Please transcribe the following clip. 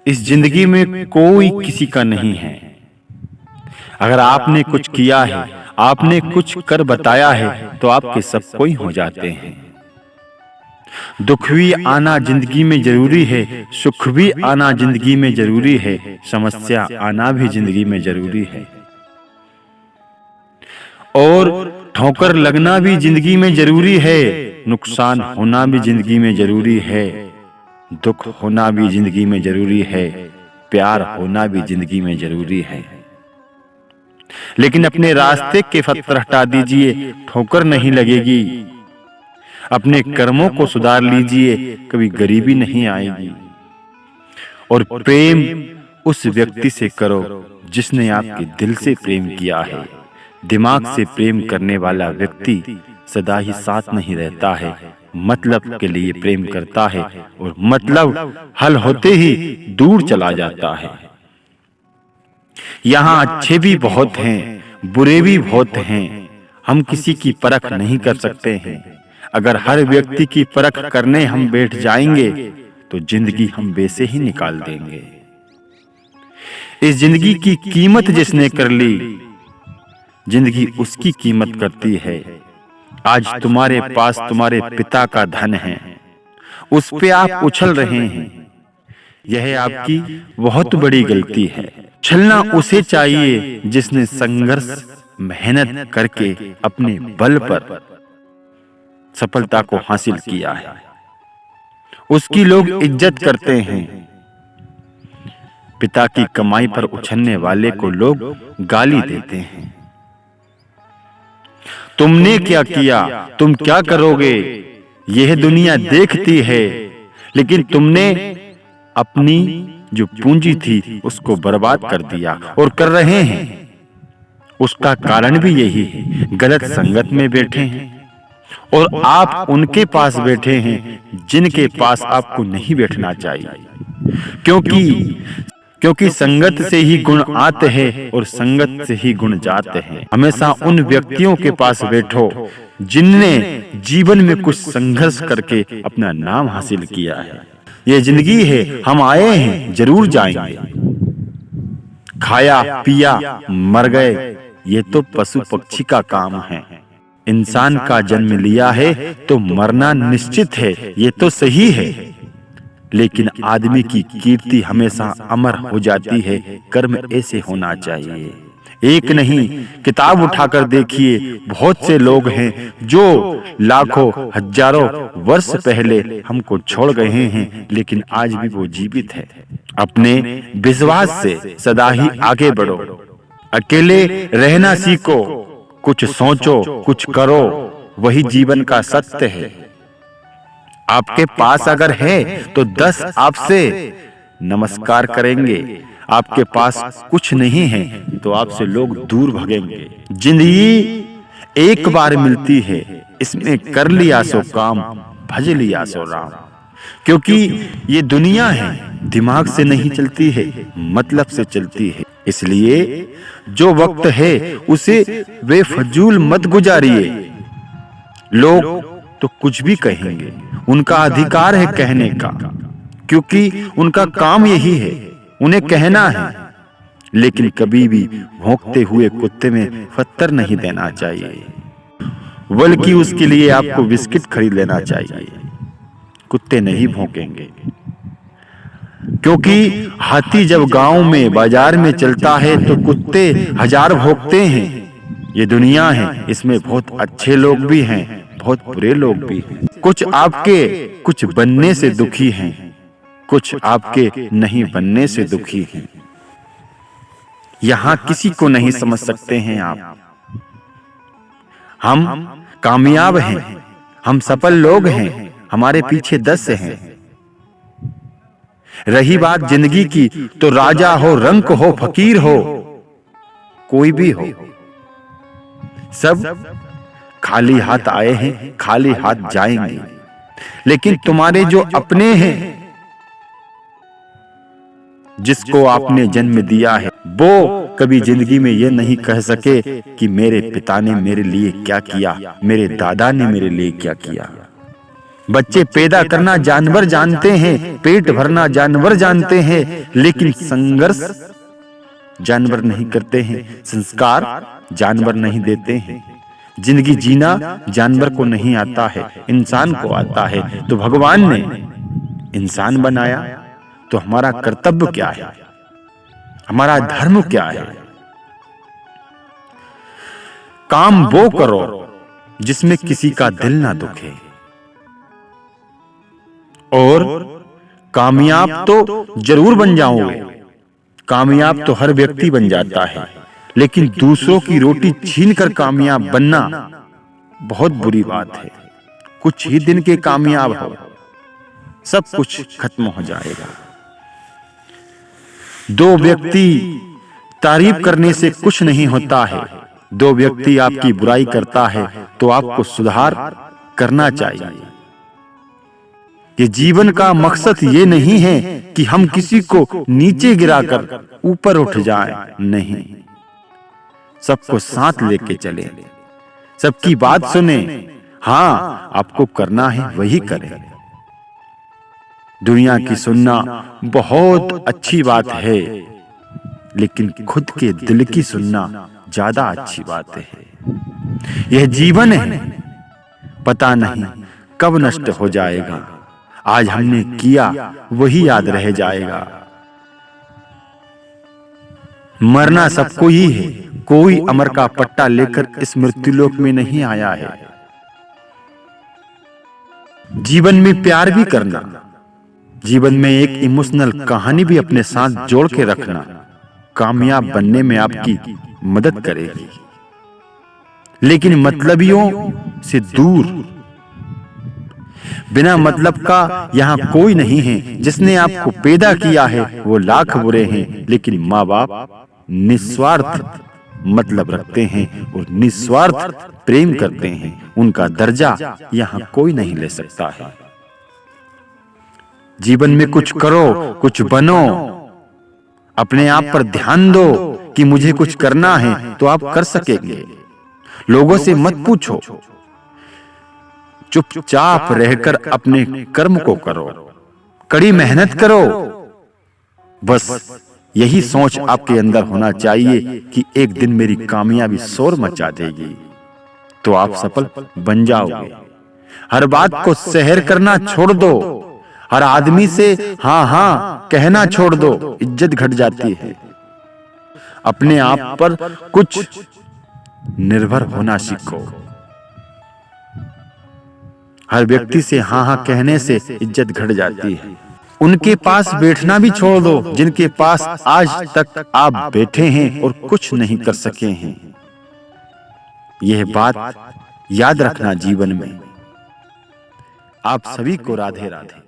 इस जिंदगी में कोई किसी का नहीं है। अगर आपने कुछ किया है, आपने कुछ कर बताया है, तो आपके सब कोई हो जाते हैं। दुख भी आना जिंदगी में जरूरी है, सुख भी आना जिंदगी में जरूरी है, समस्या आना भी जिंदगी में जरूरी है। और ठोकर लगना भी जिंदगी में जरूरी है, नुकसान होना भी जिंदगी में जरूरी है, दुख होना भी जिंदगी में जरूरी है, प्यार होना भी जिंदगी में जरूरी है। लेकिन अपने रास्ते के पत्थर हटा दीजिए, ठोकर नहीं लगेगी। अपने कर्मों को सुधार लीजिए, कभी गरीबी नहीं आएगी। और प्रेम उस व्यक्ति से करो जिसने आपके दिल से प्रेम किया है। दिमाग से प्रेम करने वाला व्यक्ति सदा ही साथ नहीं रहता है, मतलब के लिए प्रेम करता है और मतलब हल होते ही दूर चला जाता है। यहाँ अच्छे भी बहुत हैं, बुरे भी बहुत हैं। हम किसी की परख नहीं कर सकते हैं। अगर हर व्यक्ति की परख करने हम बैठ जाएंगे तो जिंदगी हम वैसे ही निकाल देंगे। इस जिंदगी की कीमत जिसने कर ली, जिंदगी उसकी कीमत करती है। आज तुम्हारे पास तुम्हारे पिता का धन है, उस पे आप उछल रहे हैं। यह आपकी बहुत बड़ी गलती है। छलना उसे चाहिए जिसने संघर्ष मेहनत करके अपने बल पर सफलता को हासिल किया है। उसकी लोग इज्जत करते हैं। पिता की कमाई पर उछलने वाले को लोग गाली देते हैं। तुमने क्या किया, तुम क्या करोगे, यह दुनिया देखती है। लेकिन तुमने अपनी जो पूंजी थी उसको बर्बाद कर दिया और कर रहे हैं। उसका कारण भी यही है, गलत संगत में बैठे हैं और आप उनके पास बैठे हैं जिनके पास आपको नहीं बैठना चाहिए। क्योंकि संगत से ही गुण आते हैं और संगत से ही गुण जाते हैं। हमेशा उन व्यक्तियों के पास बैठो जिनने जीवन में कुछ संघर्ष करके अपना नाम हासिल किया है। ये जिंदगी है, हम आए हैं, जरूर जाएंगे। खाया पिया मर गए, ये तो पशु पक्षी का काम है। इंसान का जन्म लिया है तो मरना निश्चित है, ये तो सही है। लेकिन आदमी की कीर्ति हमेशा अमर हो जाती है। कर्म ऐसे होना चाहिए। एक नहीं, किताब उठाकर देखिए, बहुत से लोग हैं जो लाखों हजारों वर्ष पहले हमको छोड़ गए हैं, लेकिन आज भी वो जीवित है। अपने विश्वास से सदा ही आगे बढ़ो। अकेले रहना सीखो, कुछ सोचो, कुछ करो, वही जीवन का सत्य है। आपके पास अगर है तो 10 आपसे नमस्कार करेंगे। आपके पास कुछ नहीं है तो आपसे लोग दूर भागेंगे। जिंदगी एक बार मिलती है, इसमें कर लिया सो काम, भज लिया सो राम। क्योंकि ये दुनिया है, दिमाग से नहीं चलती है, मतलब से चलती है। इसलिए जो वक्त है उसे बेफजूल मत गुजारिए। लोग तो कुछ भी कहेंगे, उनका अधिकार है कहने का, क्योंकि उनका काम यही है, उन्हें कहना है। लेकिन कभी भी भौंकते हुए कुत्ते में पत्थर नहीं देना चाहिए, बल्कि उसके लिए आपको बिस्किट खरीद लेना चाहिए। कुत्ते नहीं भौंकेंगे, क्योंकि हाथी जब गांव में बाजार में चलता है तो कुत्ते हजार भौंकते हैं। ये दुनिया है, इसमें बहुत अच्छे लोग भी हैं, बहुत बुरे लोग भी हैं। कुछ आपके कुछ बनने से दुखी हैं, कुछ आपके नहीं बनने से दुखी हैं। यहाँ किसी को नहीं समझ सकते हैं आप। हम कामयाब हैं, हम सफल लोग हैं, हमारे पीछे 10 हैं। रही बात जिंदगी की, तो राजा हो, रंक हो, फकीर हो, कोई भी हो, सब खाली हाथ आए हैं, खाली हाथ जाएंगे। लेकिन तुम्हारे जो अपने हैं, जिसको आपने जन्म दिया है, वो कभी जिंदगी में ये नहीं कह सके कि मेरे पिता ने मेरे लिए क्या किया, मेरे दादा ने मेरे लिए क्या किया। बच्चे पैदा करना जानवर जानते हैं, पेट भरना जानवर जानते हैं, लेकिन संघर्ष जानवर नहीं करते हैं, संस्कार जानवर नहीं देते हैं। जिंदगी जीना जानवर को नहीं आता है, इंसान को आता है। तो भगवान ने इंसान बनाया, तो हमारा कर्तव्य क्या है, हमारा धर्म क्या है? काम वो करो जिसमें किसी का दिल ना दुखे, और कामयाब तो जरूर बन जाओगे। कामयाब तो हर व्यक्ति बन जाता है, लेकिन दूसरों की रोटी छीनकर कामयाब बनना बहुत बुरी बात है। कुछ ही दिन के कामयाब हो, सब कुछ खत्म हो जाएगा। दो व्यक्ति तारीफ करने से कुछ नहीं होता है। दो व्यक्ति आपकी बुराई करता है तो आपको सुधार करना चाहिए। ये जीवन का मकसद ये नहीं है कि हम किसी को नीचे गिराकर ऊपर उठ जाएं, नहीं। सबको साथ लेके चले, सबकी बात सुने। हाँ, आपको करना है वही करें। दुनिया की सुनना बहुत अच्छी बात है, लेकिन खुद के दिल की सुनना ज्यादा अच्छी बात है। यह जीवन है, पता नहीं कब नष्ट हो जाएगा। आज हमने किया वही याद रह जाएगा। मरना सबको ही है, कोई अमर का पट्टा लेकर इस मृत्युलोक में नहीं आया है। जीवन में प्यार भी करना, जीवन में एक इमोशनल कहानी भी अपने साथ जोड़ के रखना कामयाब बनने में आपकी मदद करेगी। लेकिन मतलबियों से दूर, बिना मतलब का यहाँ कोई नहीं है। जिसने आपको पैदा किया है वो लाख बुरे हैं, लेकिन माँ बाप निस्वार्थ मतलब रखते हैं और निस्वार्थ प्रेम करते हैं। उनका दर्जा यहाँ कोई नहीं ले सकता है। जीवन में कुछ करो, कुछ बनो, अपने आप पर ध्यान दो कि मुझे कुछ करना है तो आप कर सकेंगे। लोगों से मत पूछो, चुपचाप रहकर अपने कर्म को करो, कड़ी मेहनत करो। बस यही सोच आपके अंदर होना चाहिए कि एक दिन मेरी कामयाबी शोर मचा देगी, तो आप सफल बन जाओगे। हर बात को सहर करना छोड़ दो, हर आदमी से हाँ हाँ कहना छोड़ दो, इज्जत घट जाती है। अपने आप पर कुछ निर्भर होना सीखो। हर व्यक्ति से हाँ हाँ कहने से इज्जत घट जाती है। उनके पास बैठना भी छोड़ दो जिनके पास आज तक आप बैठे हैं और कुछ नहीं कर सके हैं। यह बात याद रखना जीवन में। आप सभी को राधे राधे।